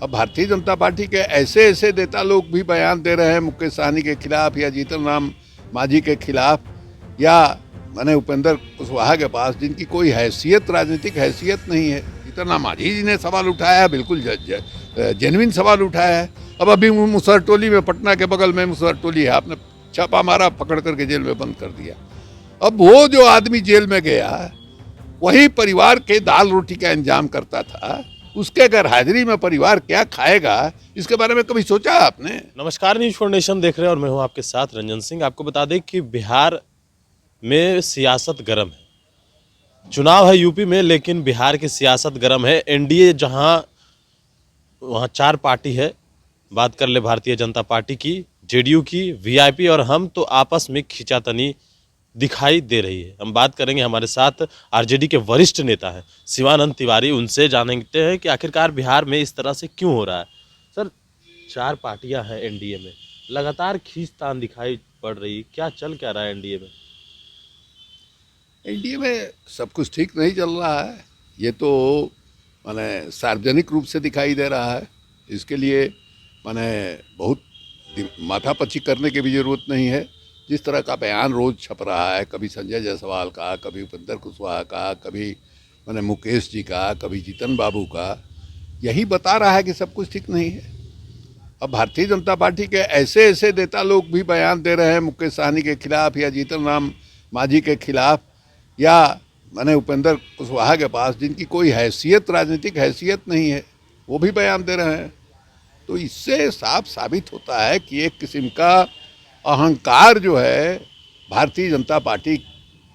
अब भारतीय जनता पार्टी के ऐसे ऐसे नेता लोग भी बयान दे रहे हैं मुकेश सहनी के खिलाफ या जीतन राम मांझी के खिलाफ या माने उपेंद्र कुशवाहा के पास, जिनकी कोई हैसियत, राजनीतिक हैसियत नहीं है। जीतन राम मांझी जी ने सवाल उठाया है, बिल्कुल जेन्युइन सवाल उठाया है। अब अभी मुसहरटोली में, पटना के बगल में मुसहरटोली है, आपने छापा मारा, पकड़ करके जेल में बंद कर दिया। अब वो जो आदमी जेल में गया वही परिवार के दाल रोटी का इंतजाम करता था, उसके गैर हाजिरी में परिवार क्या खाएगा, इसके बारे में कभी सोचा आपने? नमस्कार, न्यूज़ फाउंडेशन देख रहे हैं और मैं हूं आपके साथ रंजन सिंह। आपको बता दें कि बिहार में सियासत गर्म है। चुनाव है यूपी में, लेकिन बिहार की सियासत गर्म है। एनडीए जहां वहां 4 पार्टी है, बात कर ले भारतीय जनता पार्टी की, जेडीयू की, वीआईपी और हम, तो आपस में खींचातानी दिखाई दे रही है। हम बात करेंगे, हमारे साथ आरजेडी के वरिष्ठ नेता हैं शिवानंद तिवारी, उनसे जानते हैं कि आखिरकार बिहार में इस तरह से क्यों हो रहा है। सर, 4 पार्टियां हैं एनडीए में, लगातार खींचतान दिखाई पड़ रही, क्या चल क्या रहा है एनडीए में? एनडीए में सब कुछ ठीक नहीं चल रहा है, ये तो माने सार्वजनिक रूप से दिखाई दे रहा है। इसके लिए माने बहुत माथापच्ची करने की भी ज़रूरत नहीं है। जिस तरह का बयान रोज़ छप रहा है, कभी संजय जायसवाल का, कभी उपेंद्र कुशवाहा का, कभी माने मुकेश जी का, कभी जीतन बाबू का, यही बता रहा है कि सब कुछ ठीक नहीं है। अब भारतीय जनता पार्टी के ऐसे ऐसे नेता लोग भी बयान दे रहे हैं मुकेश सहनी के खिलाफ या जीतन राम मांझी के खिलाफ या माने उपेंद्र कुशवाहा के पास, जिनकी कोई हैसियत, राजनीतिक हैसियत नहीं है, वो भी बयान दे रहे हैं। तो इससे साफ साबित होता है कि एक किस्म का अहंकार जो है भारतीय जनता पार्टी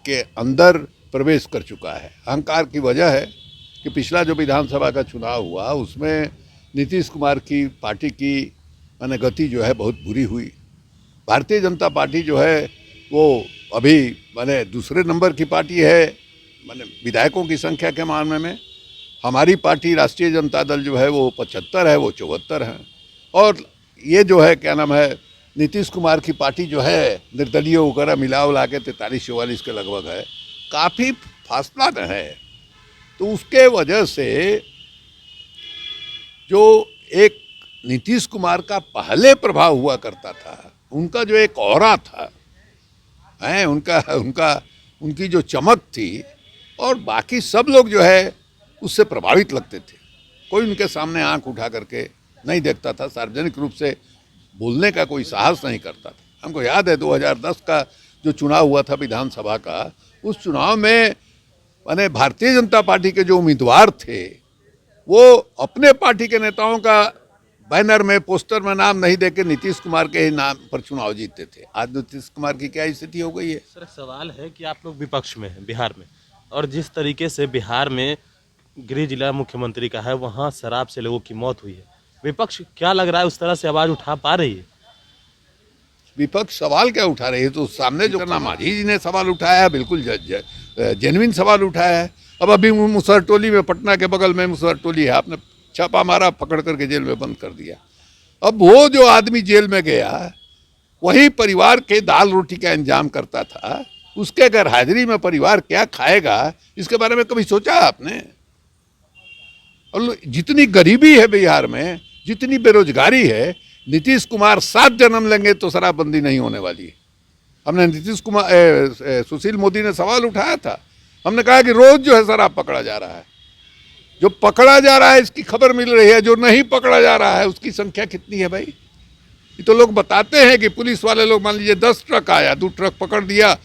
के अंदर प्रवेश कर चुका है। अहंकार की वजह है कि पिछला जो विधानसभा का चुनाव हुआ उसमें नीतीश कुमार की पार्टी की माने गति जो है बहुत बुरी हुई। भारतीय जनता पार्टी जो है वो अभी माने दूसरे नंबर की पार्टी है माने विधायकों की संख्या के मामले में। हमारी पार्टी राष्ट्रीय जनता दल जो है वो 75 है, वो 74 हैं। और ये जो है क्या नाम है, नीतीश कुमार की पार्टी जो है निर्दलीय वगैरह मिला उला के 43-44 के लगभग है, काफ़ी फासला न है। तो उसके वजह से जो एक नीतीश कुमार का पहले प्रभाव हुआ करता था, उनका जो एक ऑरा था है, उनकी जो चमक थी, और बाकी सब लोग जो है उससे प्रभावित लगते थे। कोई उनके सामने आंख उठा करके नहीं देखता था, सार्वजनिक रूप से बोलने का कोई साहस नहीं करता था। हमको याद है 2010 का जो चुनाव हुआ था विधानसभा का, उस चुनाव में माने भारतीय जनता पार्टी के जो उम्मीदवार थे वो अपने पार्टी के नेताओं का बैनर में, पोस्टर में नाम नहीं देके नीतीश कुमार के ही नाम पर चुनाव जीतते थे। आज नीतीश कुमार की क्या स्थिति हो गई है? सर, सवाल है कि आप लोग विपक्ष में हैं बिहार में, और जिस तरीके से बिहार में गृह जिला मुख्यमंत्री का है, वहाँ शराब से लोगों की मौत हुई है, विपक्ष क्या लग रहा है उस तरह से आवाज़ उठा पा रही है? विपक्ष सवाल क्या उठा रही है? तो सामने जो करना मांझी जी ने सवाल उठाया है, बिल्कुल जेन्युइन सवाल उठाया है। अब अभी मुसहरटोली में, पटना के बगल में मुसहरटोली है, आपने छापा मारा, पकड़ करके जेल में बंद कर दिया। अब वो जो आदमी जेल में गया वही परिवार के दाल रोटी का इंतजाम करता था, उसके गैर हाजिरी में परिवार क्या खाएगा, इसके बारे में कभी सोचा आपने? और जितनी गरीबी है बिहार में, जितनी बेरोजगारी है, नीतीश कुमार 7 जन्म लेंगे तो शराबबंदी नहीं होने वाली है। हमने सुशील मोदी ने सवाल उठाया था, हमने कहा कि रोज जो है शराब पकड़ा जा रहा है। जो पकड़ा जा रहा है इसकी खबर मिल रही है, जो नहीं पकड़ा जा रहा है उसकी संख्या कितनी है भाई? ये तो लोग बताते हैं कि पुलिस वाले लोग, मान लीजिए 10 ट्रक आया, 2 ट्रक पकड़ दिया,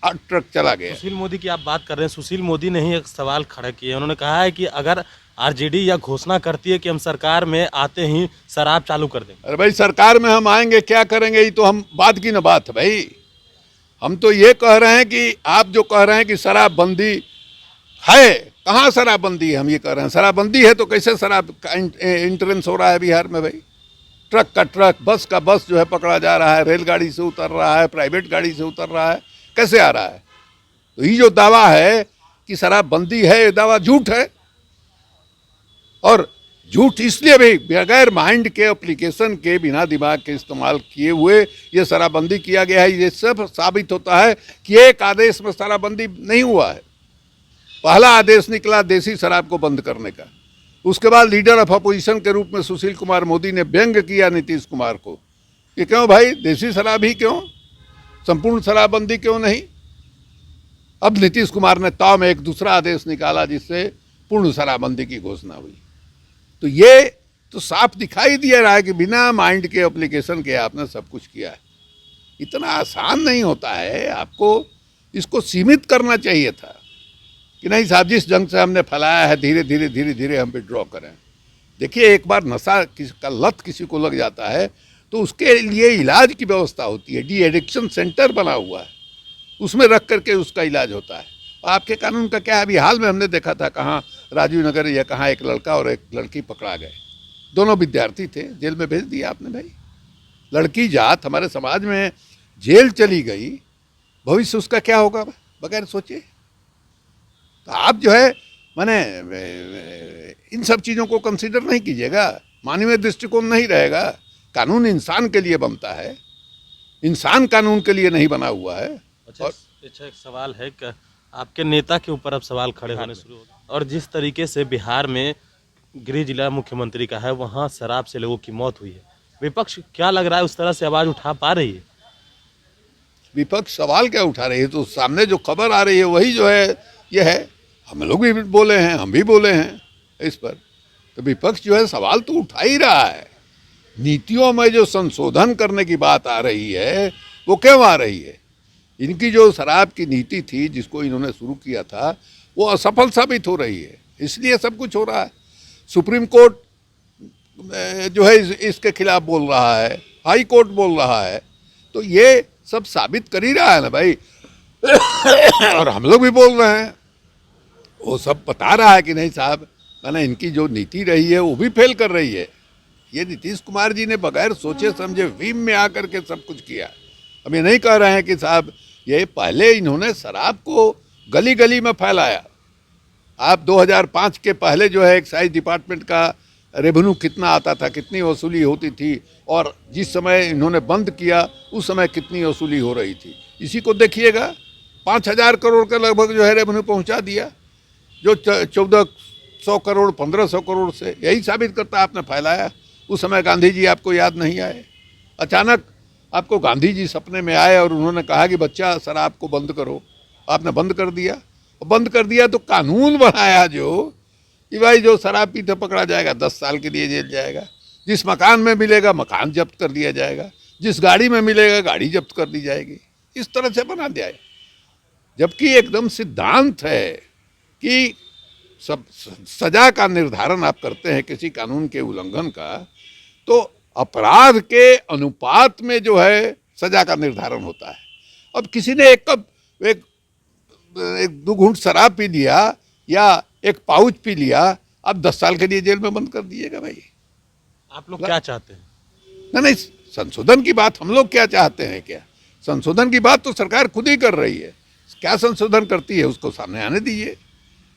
8 ट्रक चला गया। सुशील मोदी की आप बात कर रहे हैं, सुशील मोदी ने ही एक सवाल खड़ा किया। उन्होंने कहा है कि अगर आरजेडी यह घोषणा करती है कि हम सरकार में आते ही शराब चालू कर देंगे। अरे भाई, सरकार में हम आएंगे, क्या करेंगे, ये तो हम बात की न बात है भाई। हम तो ये कह रहे हैं कि आप जो कह रहे हैं कि शराबबंदी है, कहाँ शराबबंदी है? हम ये कह रहे हैं शराबबंदी है तो कैसे शराब का इंट्रेंस हो रहा है बिहार में भाई? ट्रक का ट्रक, बस का बस जो है पकड़ा जा रहा है, रेलगाड़ी से उतर रहा है, प्राइवेट गाड़ी से उतर रहा है, कैसे आ रहा है? तो ये जो दावा है कि शराबबंदी है, ये दावा झूठ है। और झूठ इसलिए भी, बगैर माइंड के, एप्लीकेशन के, बिना दिमाग के इस्तेमाल किए हुए ये शराबबंदी किया गया है। ये सब साबित होता है कि एक आदेश में शराबबंदी नहीं हुआ है। पहला आदेश निकला देसी शराब को बंद करने का, उसके बाद लीडर ऑफ अपोजिशन के रूप में सुशील कुमार मोदी ने व्यंग किया नीतीश कुमार को कि क्यों भाई देसी शराब ही क्यों, संपूर्ण शराबबंदी क्यों नहीं। अब नीतीश कुमार ने ताव में एक दूसरा आदेश निकाला जिससे पूर्ण शराबबंदी की घोषणा हुई। तो ये तो साफ दिखाई दिया रहा है कि बिना माइंड के एप्लीकेशन के आपने सब कुछ किया है। इतना आसान नहीं होता है, आपको इसको सीमित करना चाहिए था कि नहीं साहब जिस जंग से हमने फैलाया है धीरे धीरे धीरे धीरे हम विड्रॉ करें। देखिए एक बार नशा का लत किसी को लग जाता है तो उसके लिए इलाज की व्यवस्था होती है, डी एडिक्शन सेंटर बना हुआ है, उसमें रख करके उसका इलाज होता है। आपके कानून का क्या है, अभी हाल में हमने देखा था कहाँ राजीव नगर या कहाँ एक लड़का और एक लड़की पकड़ा गए, दोनों विद्यार्थी थे, जेल में भेज दिया आपने भाई। लड़की जात हमारे समाज में जेल चली गई, भविष्य उसका क्या होगा बगैर सोचे। तो आप जो है माने इन सब चीज़ों को कंसीडर नहीं कीजिएगा, मानवीय दृष्टिकोण नहीं रहेगा। कानून इंसान के लिए बनता है, इंसान कानून के लिए नहीं बना हुआ है। अच्छा एक सवाल है कि आपके नेता के ऊपर अब सवाल खड़े होने शुरू हो गए और जिस तरीके से बिहार में गृह जिला मुख्यमंत्री का है वहाँ शराब से लोगों की मौत हुई है, विपक्ष क्या लग रहा है उस तरह से आवाज़ उठा पा रही है? विपक्ष सवाल क्या उठा रही है, तो सामने जो खबर आ रही है वही जो है ये है। हम लोग भी बोले हैं, हम भी बोले हैं इस पर। तो विपक्ष जो है सवाल तो उठा ही रहा है। नीतियों में जो संशोधन करने की बात आ रही है वो क्यों आ रही है? इनकी जो शराब की नीति थी जिसको इन्होंने शुरू किया था वो असफल साबित हो रही है, इसलिए सब कुछ हो रहा है। सुप्रीम कोर्ट जो है इसके खिलाफ बोल रहा है, हाई कोर्ट बोल रहा है, तो ये सब साबित कर ही रहा है ना भाई। और हम लोग भी बोल रहे हैं, वो सब बता रहा है कि नहीं साहब मैंने इनकी जो नीति रही है वो भी फेल कर रही है। ये नीतीश कुमार जी ने बगैर सोचे समझे वीम में आकर के सब कुछ किया। हम ये नहीं कह रहे हैं कि साहब ये पहले इन्होंने शराब को गली गली में फैलाया। आप 2005 के पहले जो है एक्साइज डिपार्टमेंट का रेवेन्यू कितना आता था, कितनी वसूली होती थी, और जिस समय इन्होंने बंद किया उस समय कितनी वसूली हो रही थी, इसी को देखिएगा। 5,000 करोड़ का लगभग जो है रेवेन्यू पहुंचा दिया, जो 1,400 करोड़ 1,500 करोड़ से, यही साबित करता है आपने फैलाया। उस समय गांधी जी आपको याद नहीं आए, अचानक आपको गांधी जी सपने में आए और उन्होंने कहा कि बच्चा शराब को बंद करो, आपने बंद कर दिया। बंद कर दिया तो कानून बनाया जो कि भाई जो शराब पीते पकड़ा जाएगा 10 साल के लिए जेल जाएगा, जिस मकान में मिलेगा मकान जब्त कर दिया जाएगा, जिस गाड़ी में मिलेगा गाड़ी जब्त कर दी जाएगी, इस तरह से बना दिया है। जबकि एकदम सिद्धांत है कि सब सजा का निर्धारण आप करते हैं किसी कानून के उल्लंघन का, तो अपराध के अनुपात में जो है सजा का निर्धारण होता है। अब किसी ने एक 2 घूंट शराब पी लिया या एक पाउच पी लिया, अब 10 साल के लिए जेल में बंद कर दिएगा भाई। आप लोग क्या चाहते हैं? नहीं, संशोधन की बात हम लोग क्या चाहते हैं? क्या संशोधन की बात तो सरकार खुद ही कर रही है। क्या संशोधन करती है उसको सामने आने दीजिए।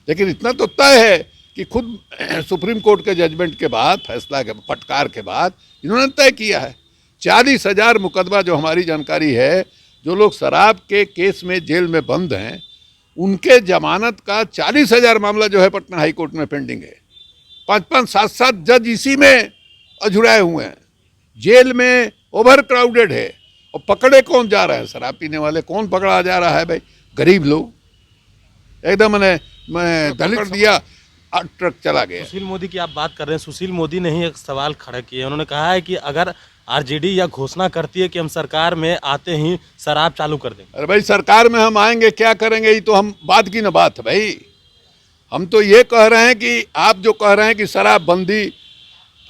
लेकिन इतना तो तय है कि खुद सुप्रीम कोर्ट के जजमेंट के बाद, फैसला के फटकार के बाद इन्होंने तय किया है 40,000 मुकदमा, जो हमारी जानकारी है, जो लोग शराब के केस में जेल में बंद हैं उनके जमानत का 40,000 मामला जो है पटना हाई कोर्ट में पेंडिंग है। 5-5, 7-7 जज इसी में अझुराए हुए हैं। जेल में ओवर क्राउडेड है और पकड़े कौन जा रहे हैं? शराब पीने वाले। कौन पकड़ा जा रहा है भाई? गरीब लोग। एकदम मैंने दलित दिया, ट्रक चला गया। सुशील मोदी की आप बात कर रहे हैं, सुशील मोदी ने ही एक सवाल खड़ा किया। उन्होंने कहा है कि अगर आरजेडी यह घोषणा करती है कि हम सरकार में आते ही शराब चालू कर देंगे। अरे भाई सरकार में हम आएंगे क्या करेंगे, ये तो हम बात की ना बात है भाई। हम तो ये कह रहे हैं कि आप जो कह रहे हैं कि शराबबंदी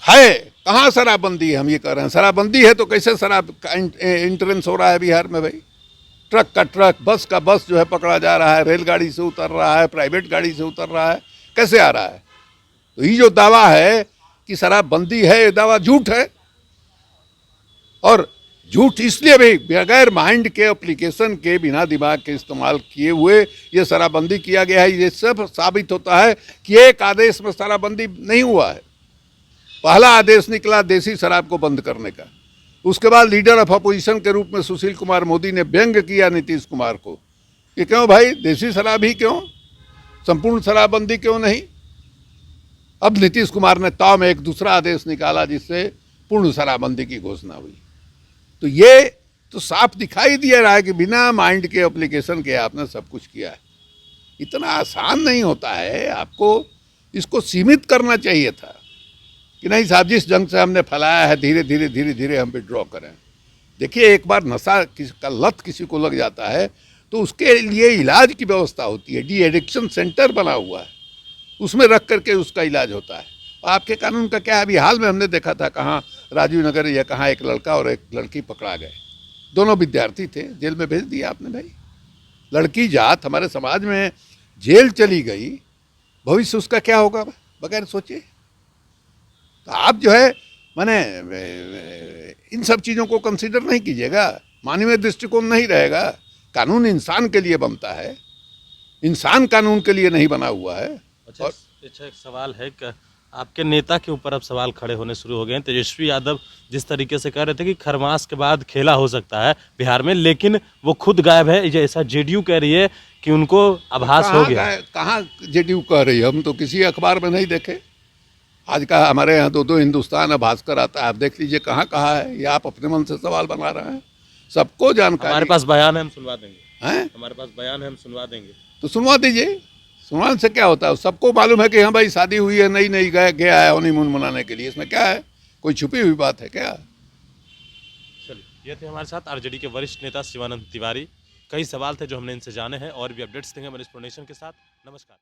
है, कहाँ शराबबंदी है? हम ये कह रहे हैं शराबबंदी है तो कैसे शराब का इंट्रेंस हो रहा है बिहार में भाई? ट्रक का ट्रक, बस का बस जो है पकड़ा जा रहा है, रेलगाड़ी से उतर रहा है, प्राइवेट गाड़ी से उतर रहा है, कैसे आ रहा है? तो ये जो दावा है कि शराबबंदी है, ये दावा झूठ है। और झूठ इसलिए भी बगैर माइंड के एप्लीकेशन के, बिना दिमाग के इस्तेमाल किए हुए ये शराबबंदी किया गया है। ये सब साबित होता है कि एक आदेश में शराबबंदी नहीं हुआ है। पहला आदेश निकला देसी शराब को बंद करने का, उसके बाद लीडर ऑफ अपोजिशन के रूप में सुशील कुमार मोदी ने व्यंग किया नीतीश कुमार को कि क्यों भाई देसी शराब ही क्यों, संपूर्ण शराबबंदी क्यों नहीं। अब नीतीश कुमार ने तौ में एक दूसरा आदेश निकाला जिससे पूर्ण शराबबंदी की घोषणा हुई। तो ये तो साफ दिखाई दिया रहा है कि बिना माइंड के एप्लीकेशन के आपने सब कुछ किया है। इतना आसान नहीं होता है, आपको इसको सीमित करना चाहिए था कि नहीं साहब जिस जंग से हमने फैलाया है धीरे धीरे हम विड्रॉ करें। देखिए, एक बार नशा का लत किसी को लग जाता है तो उसके लिए इलाज की व्यवस्था होती है। डी एडिक्शन सेंटर बना हुआ है, उसमें रख करके उसका इलाज होता है। और आपके कानून का क्या है? अभी हाल में हमने देखा था कहाँ राजीव नगर या कहाँ एक लड़का और एक लड़की पकड़ा गए, दोनों विद्यार्थी थे, जेल में भेज दिया आपने। भाई, लड़की जात हमारे समाज में जेल चली गई, भविष्य उसका क्या होगा बगैर सोचे। तो आप जो है माने इन सब चीज़ों को कंसीडर नहीं कीजिएगा, मानवीय दृष्टिकोण नहीं रहेगा। कानून इंसान के लिए बनता है, इंसान कानून के लिए नहीं बना हुआ है। अच्छा, एक सवाल है कि आपके नेता के ऊपर अब सवाल खड़े होने शुरू हो गए हैं। तेजस्वी यादव जिस तरीके से कह रहे थे कि खरमास के बाद खेला हो सकता है बिहार में, लेकिन वो खुद गायब है, जैसा जेडीयू कह रही है कि उनको आभास हो गया। कहाँ जेडीयू कह रही है? हम तो किसी अखबार में नहीं देखे। आज का हमारे यहाँ दो हिंदुस्तान है, भास्कर आता है, आप देख लीजिए कहाँ कहाँ है। ये आप अपने मन से सवाल बना रहे हैं, सबको जानकारी। हमारे पास बयान है, हम सुनवा देंगे। हैं? हमारे पास बयान है, हम सुनवा देंगे। तो सुनवा दीजिए। सुनवाने से क्या होता है? सबको मालूम है कि हाँ भाई शादी हुई है, नई गया है हनीमून मनाने के लिए। इसमें क्या है? कोई छुपी हुई बात है क्या? चलिए, ये थे हमारे साथ आरजेडी के वरिष्ठ नेता शिवानंद तिवारी। कई सवाल थे जो हमने इनसे जाने हैं, और भी अपडेट्स देंगे हमारे इस प्रोनेशन के साथ। नमस्कार।